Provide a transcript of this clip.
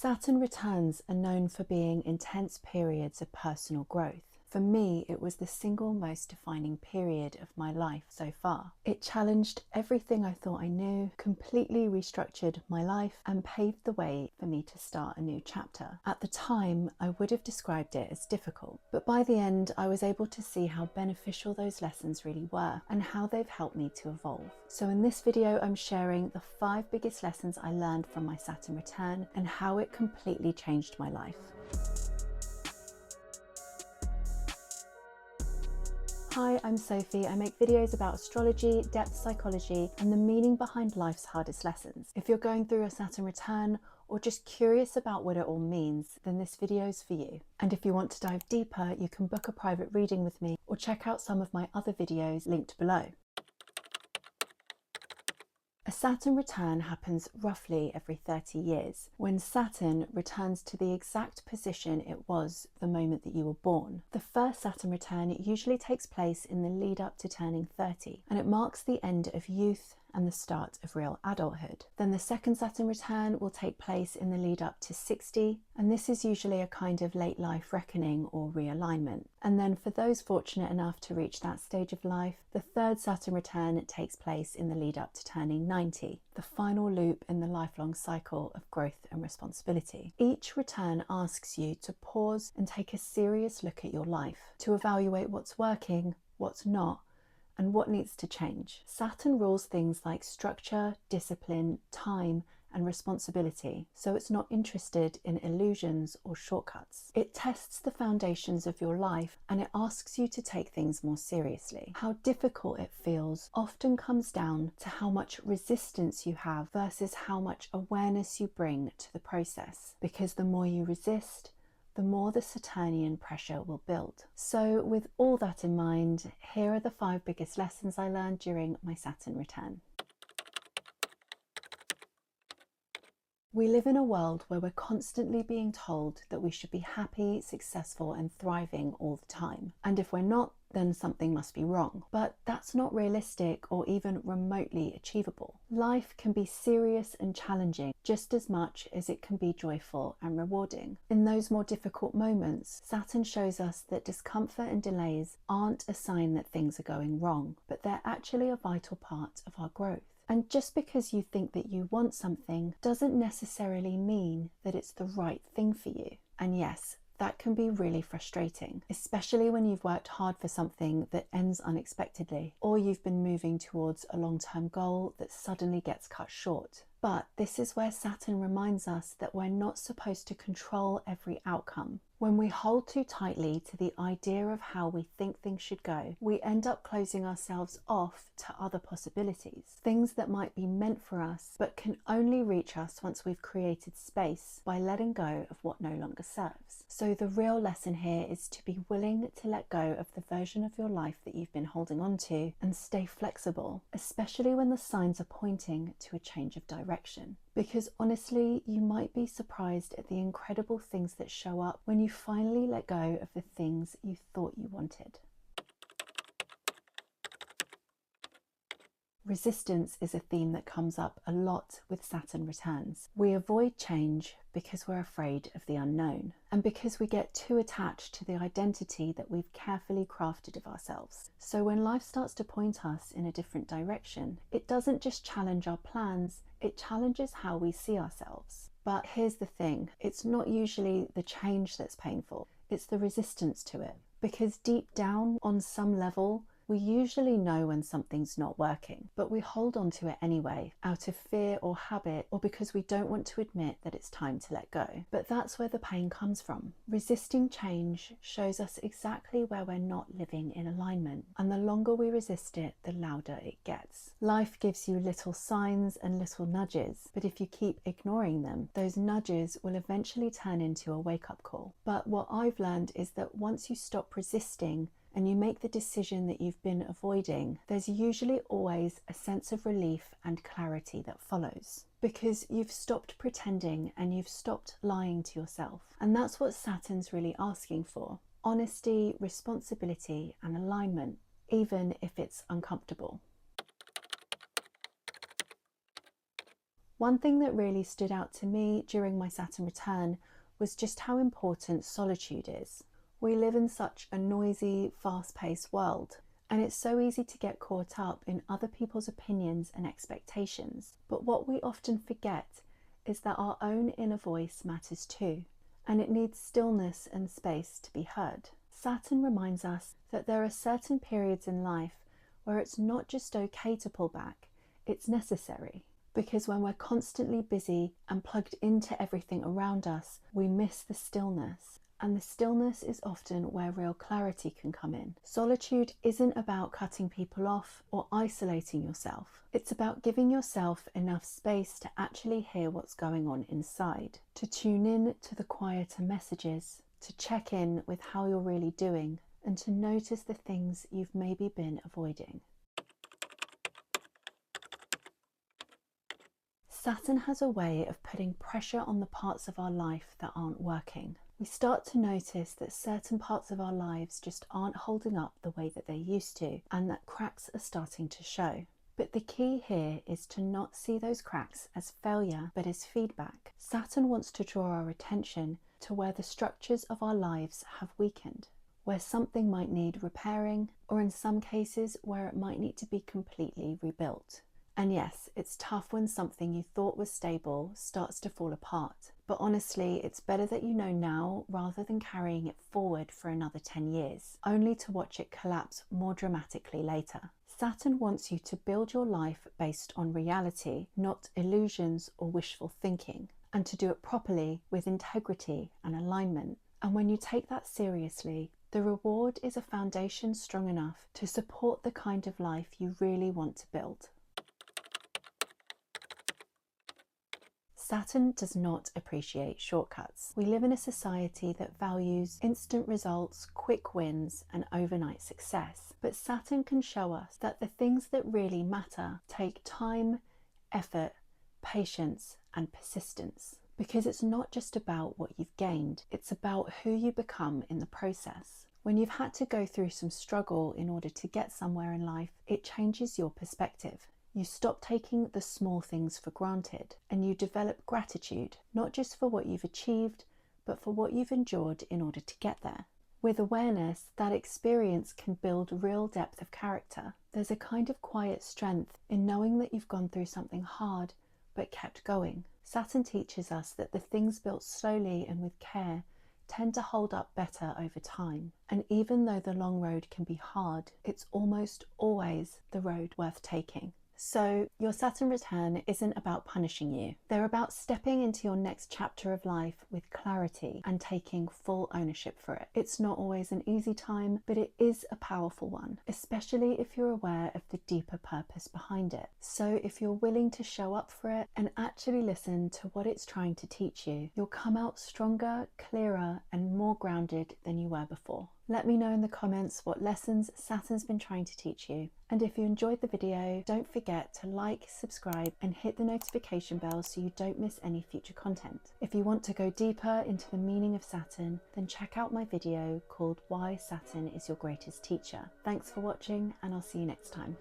Saturn returns are known for being intense periods of personal growth. For me, it was the single most defining period of my life so far. It challenged everything I thought I knew, completely restructured my life, and paved the way for me to start a new chapter. At the time, I would have described it as difficult, but by the end, I was able to see how beneficial those lessons really were and how they've helped me to evolve. So in this video, I'm sharing the 5 biggest lessons I learned from my Saturn return and how it completely changed my life. Hi, I'm Sophie. I make videos about astrology, depth psychology, and the meaning behind life's hardest lessons. If you're going through a Saturn return or just curious about what it all means, then this video is for you. And if you want to dive deeper, you can book a private reading with me or check out some of my other videos linked below. A Saturn return happens roughly every 30 years, when Saturn returns to the exact position it was the moment that you were born. The first Saturn return usually takes place in the lead up to turning 30, and it marks the end of youth and the start of real adulthood. Then the second Saturn return will take place in the lead up to 60, and this is usually a kind of late life reckoning or realignment. And then for those fortunate enough to reach that stage of life, the third Saturn return takes place in the lead up to turning 90, the final loop in the lifelong cycle of growth and responsibility. Each return asks you to pause and take a serious look at your life, to evaluate what's working, what's not, and what needs to change. Saturn rules things like structure, discipline, time, and responsibility, so it's not interested in illusions or shortcuts. It tests the foundations of your life and it asks you to take things more seriously. How difficult it feels often comes down to how much resistance you have versus how much awareness you bring to the process, because the more you resist, the more the Saturnian pressure will build. So with all that in mind, here are the 5 biggest lessons I learned during my Saturn return. We live in a world where we're constantly being told that we should be happy, successful, and thriving all the time. And if we're not, then something must be wrong. But that's not realistic or even remotely achievable. Life can be serious and challenging just as much as it can be joyful and rewarding. In those more difficult moments, Saturn shows us that discomfort and delays aren't a sign that things are going wrong, but they're actually a vital part of our growth. And just because you think that you want something doesn't necessarily mean that it's the right thing for you. And yes, that can be really frustrating, especially when you've worked hard for something that ends unexpectedly, or you've been moving towards a long-term goal that suddenly gets cut short. But this is where Saturn reminds us that we're not supposed to control every outcome. When we hold too tightly to the idea of how we think things should go, we end up closing ourselves off to other possibilities, things that might be meant for us, but can only reach us once we've created space by letting go of what no longer serves. So the real lesson here is to be willing to let go of the version of your life that you've been holding on to and stay flexible, especially when the signs are pointing to a change of direction. Because honestly, you might be surprised at the incredible things that show up when you finally let go of the things you thought you wanted. Resistance is a theme that comes up a lot with Saturn returns. We avoid change because we're afraid of the unknown, and because we get too attached to the identity that we've carefully crafted of ourselves. So when life starts to point us in a different direction, it doesn't just challenge our plans, it challenges how we see ourselves. But here's the thing, it's not usually the change that's painful, it's the resistance to it. Because deep down, on some level, we usually know when something's not working, but we hold on to it anyway, out of fear or habit, or because we don't want to admit that it's time to let go. But that's where the pain comes from. Resisting change shows us exactly where we're not living in alignment, and the longer we resist it, the louder it gets. Life gives you little signs and little nudges, but if you keep ignoring them, those nudges will eventually turn into a wake-up call. But what I've learned is that once you stop resisting, and you make the decision that you've been avoiding, there's usually always a sense of relief and clarity that follows. Because you've stopped pretending and you've stopped lying to yourself. And that's what Saturn's really asking for. Honesty, responsibility, and alignment, even if it's uncomfortable. One thing that really stood out to me during my Saturn return was just how important solitude is. We live in such a noisy, fast-paced world, and it's so easy to get caught up in other people's opinions and expectations. But what we often forget is that our own inner voice matters too, and it needs stillness and space to be heard. Saturn reminds us that there are certain periods in life where it's not just okay to pull back, it's necessary. Because when we're constantly busy and plugged into everything around us, we miss the stillness. And the stillness is often where real clarity can come in. Solitude isn't about cutting people off or isolating yourself. It's about giving yourself enough space to actually hear what's going on inside, to tune in to the quieter messages, to check in with how you're really doing, and to notice the things you've maybe been avoiding. Saturn has a way of putting pressure on the parts of our life that aren't working. We start to notice that certain parts of our lives just aren't holding up the way that they used to, and that cracks are starting to show. But the key here is to not see those cracks as failure, but as feedback. Saturn wants to draw our attention to where the structures of our lives have weakened, where something might need repairing, or in some cases where it might need to be completely rebuilt. And yes, it's tough when something you thought was stable starts to fall apart. But honestly, it's better that you know now rather than carrying it forward for another 10 years, only to watch it collapse more dramatically later. Saturn wants you to build your life based on reality, not illusions or wishful thinking, and to do it properly with integrity and alignment. And when you take that seriously, the reward is a foundation strong enough to support the kind of life you really want to build. Saturn does not appreciate shortcuts. We live in a society that values instant results, quick wins, and overnight success. But Saturn can show us that the things that really matter take time, effort, patience, and persistence. Because it's not just about what you've gained, it's about who you become in the process. When you've had to go through some struggle in order to get somewhere in life, it changes your perspective. You stop taking the small things for granted, and you develop gratitude, not just for what you've achieved, but for what you've endured in order to get there. With awareness, that experience can build real depth of character. There's a kind of quiet strength in knowing that you've gone through something hard, but kept going. Saturn teaches us that the things built slowly and with care tend to hold up better over time. And even though the long road can be hard, it's almost always the road worth taking. So your Saturn return isn't about punishing you. They're about stepping into your next chapter of life with clarity and taking full ownership for it. It's not always an easy time, but it is a powerful one, especially if you're aware of the deeper purpose behind it. So if you're willing to show up for it and actually listen to what it's trying to teach you, you'll come out stronger, clearer, and more grounded than you were before. Let me know in the comments what lessons Saturn's been trying to teach you. And if you enjoyed the video, don't forget to like, subscribe, and hit the notification bell so you don't miss any future content. If you want to go deeper into the meaning of Saturn, then check out my video called Why Saturn is Your Greatest Teacher. Thanks for watching, and I'll see you next time.